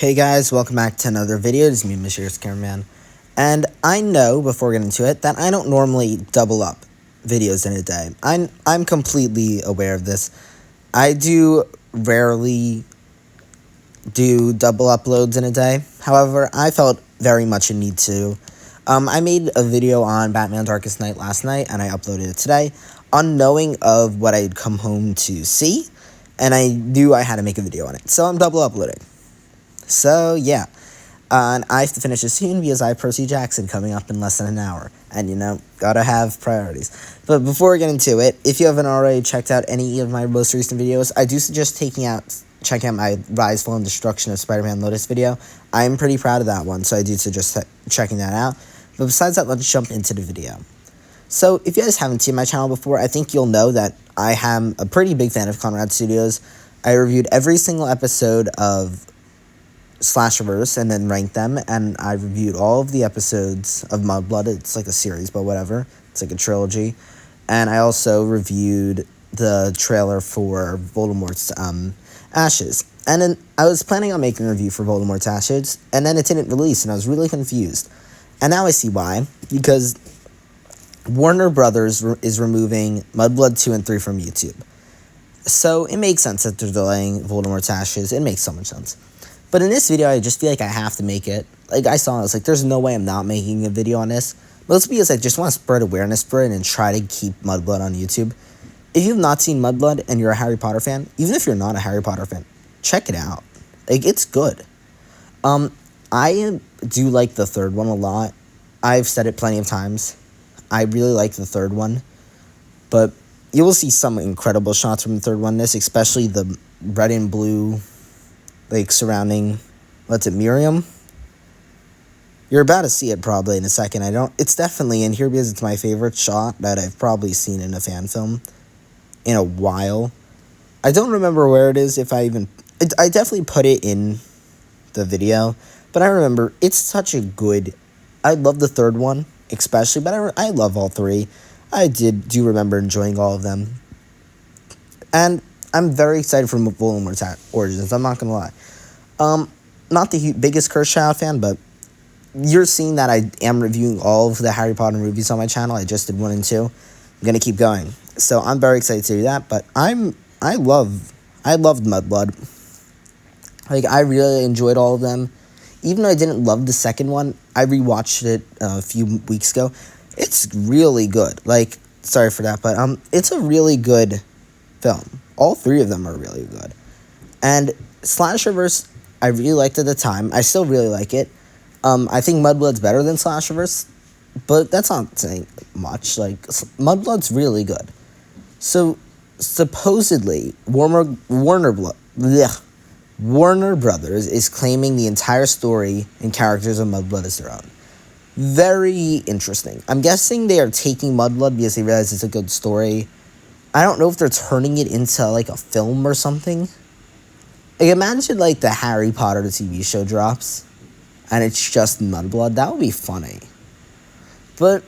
Hey guys, welcome back to another video. It's me, Mr. Cameraman. And I know, before getting into it, that I don't normally double up videos in a day. I'm completely aware of this. I do rarely do double uploads in a day. However, I felt very much a need to. I made a video on Batman Darkest Night last night, and I uploaded it today, unknowing of what I'd come home to see, and I knew I had to make a video on it. So I'm double uploading. So, yeah, and I have to finish it soon because I have Percy Jackson coming up in less than an hour, and, you know, gotta have priorities. But before we get into it, if you haven't already checked out any of my most recent videos, I do suggest checking out my Rise, Fall, and Destruction of Spider-Man Lotus video. I'm pretty proud of that one, so I do suggest checking that out. But besides that, let's jump into the video. So, if you guys haven't seen my channel before, I think you'll know that I am a pretty big fan of Conrad Studios. I reviewed every single episode of Slasherverse and then ranked them, and I reviewed all of the episodes of Mudblood. It's like a series, but whatever. It's like a trilogy. And I also reviewed the trailer for Voldemort's Ashes. And then I was planning on making a review for Voldemort's Ashes, and then it didn't release, and I was really confused. And now I see why, because Warner Brothers is removing Mudblood 2 and 3 from YouTube. So it makes sense that they're delaying Voldemort's Ashes. It makes so much sense. But in this video, I just feel like I have to make it. Like, I saw it, I was like, there's no way I'm not making a video on this. Mostly because I just want to spread awareness for it and try to keep Mudblood on YouTube. If you've not seen Mudblood and you're a Harry Potter fan, even if you're not a Harry Potter fan, check it out. Like, it's good. I do like the third one a lot. I've said it plenty of times. I really like the third one. But you will see some incredible shots from the third one. This, especially the red and blue, like, surrounding, what's it, Miriam? You're about to see it probably in a second. It's definitely in here because it's my favorite shot that I've probably seen in a fan film in a while. I don't remember where it is, I definitely put it in the video, but I remember it's such a good, I love the third one, especially, but I love all three. I do remember enjoying all of them. And I'm very excited for Voldemort's Origins, I'm not going to lie. Not the biggest Cursed Child fan, but you're seeing that I am reviewing all of the Harry Potter movies on my channel. I just did 1 and 2. I'm going to keep going. So I'm very excited to do that, but I loved Mudblood. Like, I really enjoyed all of them. Even though I didn't love the second one, I rewatched it a few weeks ago. It's really good. Like, sorry for that, but it's a really good film. All three of them are really good. And Slasherverse, I really liked at the time. I still really like it. I think Mudblood's better than Slasherverse, but that's not saying much. Like, Mudblood's really good. So, supposedly, Warner Brothers is claiming the entire story and characters of Mudblood as their own. Very interesting. I'm guessing they are taking Mudblood because they realize it's a good story. I don't know if they're turning it into, like, a film or something. Like, imagine, like, the Harry Potter TV show drops, and it's just Mudblood. That would be funny. But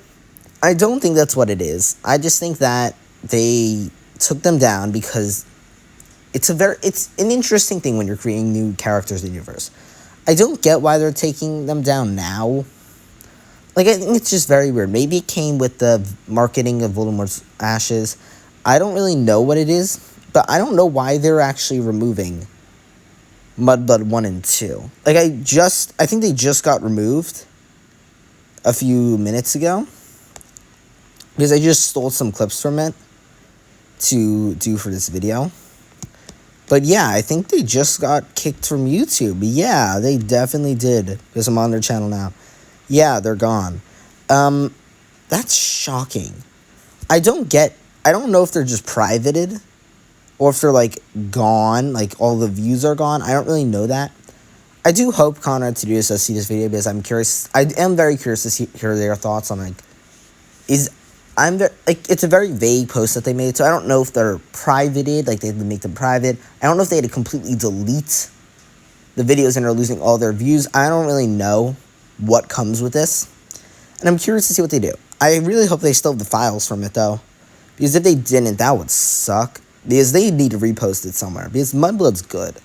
I don't think that's what it is. I just think that they took them down because it's an interesting thing when you're creating new characters in the universe. I don't get why they're taking them down now. Like, I think it's just very weird. Maybe it came with the marketing of Voldemort's Ashes. I don't really know what it is, but I don't know why they're actually removing Mudblood 1 and 2. Like, I think they just got removed a few minutes ago because I just stole some clips from it to do for this video. But yeah, I think they just got kicked from YouTube. Yeah, they definitely did, because I'm on their channel now. Yeah, they're gone. That's shocking. I don't know if they're just privated or if they're, like, gone, like, all the views are gone. I don't really know that. I do hope Conrad Studios does see this video because I'm curious. I am very curious to hear their thoughts on, like, it's a very vague post that they made, so I don't know if they're privated, like, they had to make them private. I don't know if they had to completely delete the videos and are losing all their views. I don't really know what comes with this, and I'm curious to see what they do. I really hope they still have the files from it, though, because if they didn't, that would suck, because they need to repost it somewhere, because Mudblood's good.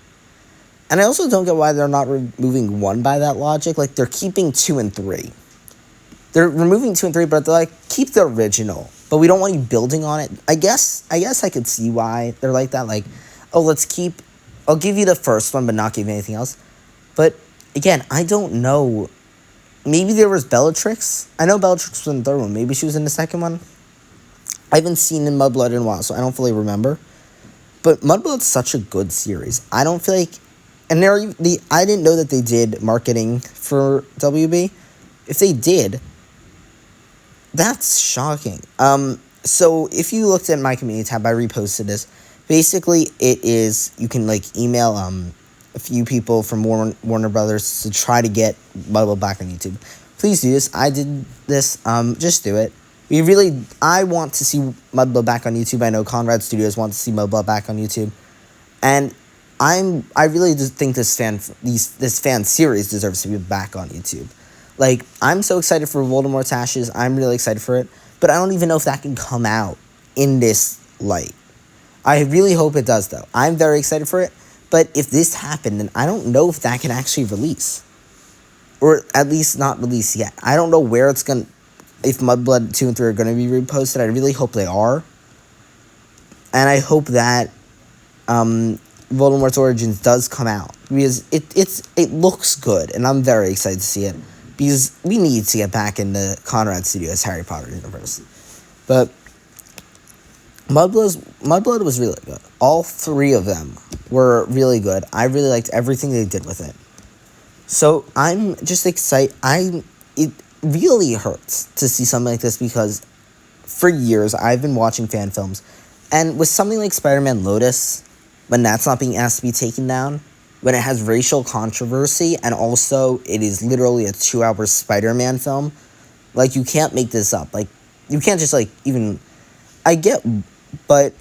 And I also don't get why they're not removing 1 by that logic. Like, they're keeping 2 and 3. They're removing 2 and 3, but they're like, keep the original. But we don't want you building on it. I guess I could see why they're like that. Like, oh, I'll give you the first one, but not give you anything else. But, again, I don't know. Maybe there was Bellatrix. I know Bellatrix was in the third one. Maybe she was in the second one. I haven't seen in Mudblood in a while, so I don't fully remember. But Mudblood's such a good series. I don't feel like... And I didn't know that they did marketing for WB. If they did, that's shocking. So if you looked at my community tab, I reposted this. Basically, it is, you can like email a few people from Warner Brothers to try to get Mudblood back on YouTube. Please do this. I did this. Just do it. I want to see Mudblood back on YouTube. I know Conrad Studios wants to see Mudblood back on YouTube, and I really just think this fan series deserves to be back on YouTube. Like, I'm so excited for Voldemort's Ashes. I'm really excited for it, but I don't even know if that can come out in this light. I really hope it does, though. I'm very excited for it, but if this happened, then I don't know if that can actually release, or at least not release yet. I don't know where it's gonna. If Mudblood 2 and 3 are going to be reposted, I really hope they are. And I hope that Voldemort's Origins does come out. Because it looks good, and I'm very excited to see it. Because we need to get back in the Conrad Studios Harry Potter universe. But Mudblood was really good. All 3 of them were really good. I really liked everything they did with it. So I'm just excited. It really hurts to see something like this because for years I've been watching fan films, and with something like Spider-Man Lotus, when that's not being asked to be taken down, when it has racial controversy, and also it is literally a 2-hour Spider-Man film, like, you can't make this up. Like, you can't just, like, even... I get... But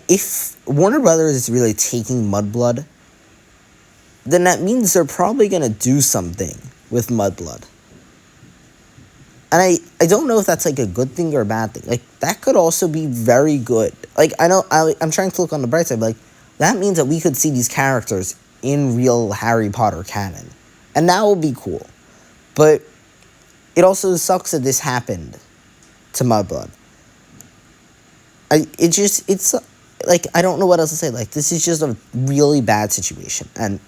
if Warner Brothers is really taking Mudblood, then that means they're probably going to do something with Mudblood. And I don't know if that's, like, a good thing or a bad thing. Like, that could also be very good. Like, I'm trying to look on the bright side, but, like, that means that we could see these characters in real Harry Potter canon. And that will be cool. But it also sucks that this happened to Mudblood. It's, like, I don't know what else to say. Like, this is just a really bad situation. And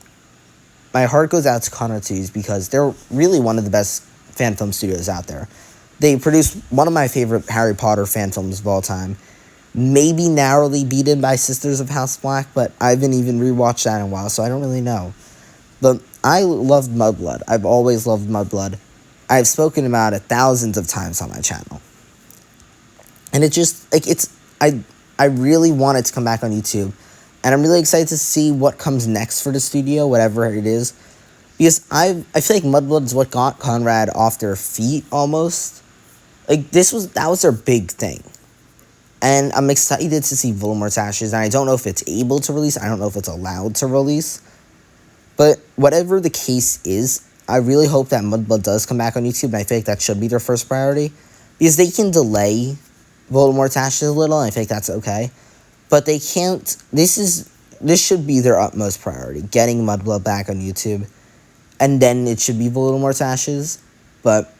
my heart goes out to Conrad Studios because they're really one of the best fan film studios out there. They produced one of my favorite Harry Potter fan films of all time. Maybe narrowly beaten by Sisters of House Black, but I haven't even rewatched that in a while, so I don't really know. But I loved Mudblood. I've always loved Mudblood. I've spoken about it thousands of times on my channel. And it just, like, I really want it to come back on YouTube. And I'm really excited to see what comes next for the studio, whatever it is. Because I feel like Mudblood's what got Conrad off their feet, almost. Like, that was their big thing. And I'm excited to see Voldemort's Ashes, and I don't know if it's able to release. I don't know if it's allowed to release. But whatever the case is, I really hope that Mudblood does come back on YouTube, and I feel like that should be their first priority. Because they can delay Voldemort's Ashes a little, and I think that's okay. But they can't... This should be their utmost priority, getting Mudblood back on YouTube. And then it should be Voldemort's Ashes. But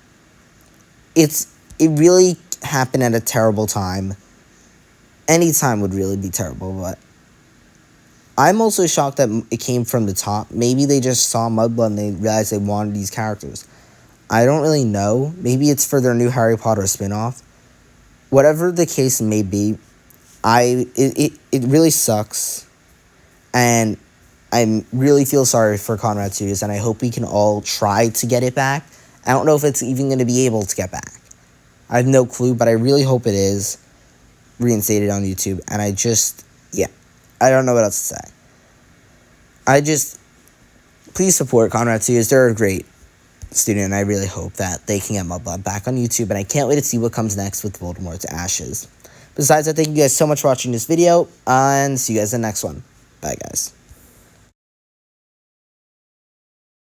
it really happened at a terrible time. Any time would really be terrible, but I'm also shocked that it came from the top. Maybe they just saw Mudblood and they realized they wanted these characters. I don't really know. Maybe it's for their new Harry Potter spinoff. Whatever the case may be, it really sucks. And I really feel sorry for Conrad Studios, and I hope we can all try to get it back. I don't know if it's even going to be able to get back. I have no clue, but I really hope it is reinstated on YouTube, and I don't know what else to say. Please support Conrad Studios. They're a great studio, and I really hope that they can get Mudblood back on YouTube, and I can't wait to see what comes next with Voldemort's Ashes. Besides, I thank you guys so much for watching this video, and see you guys in the next one. Bye, guys.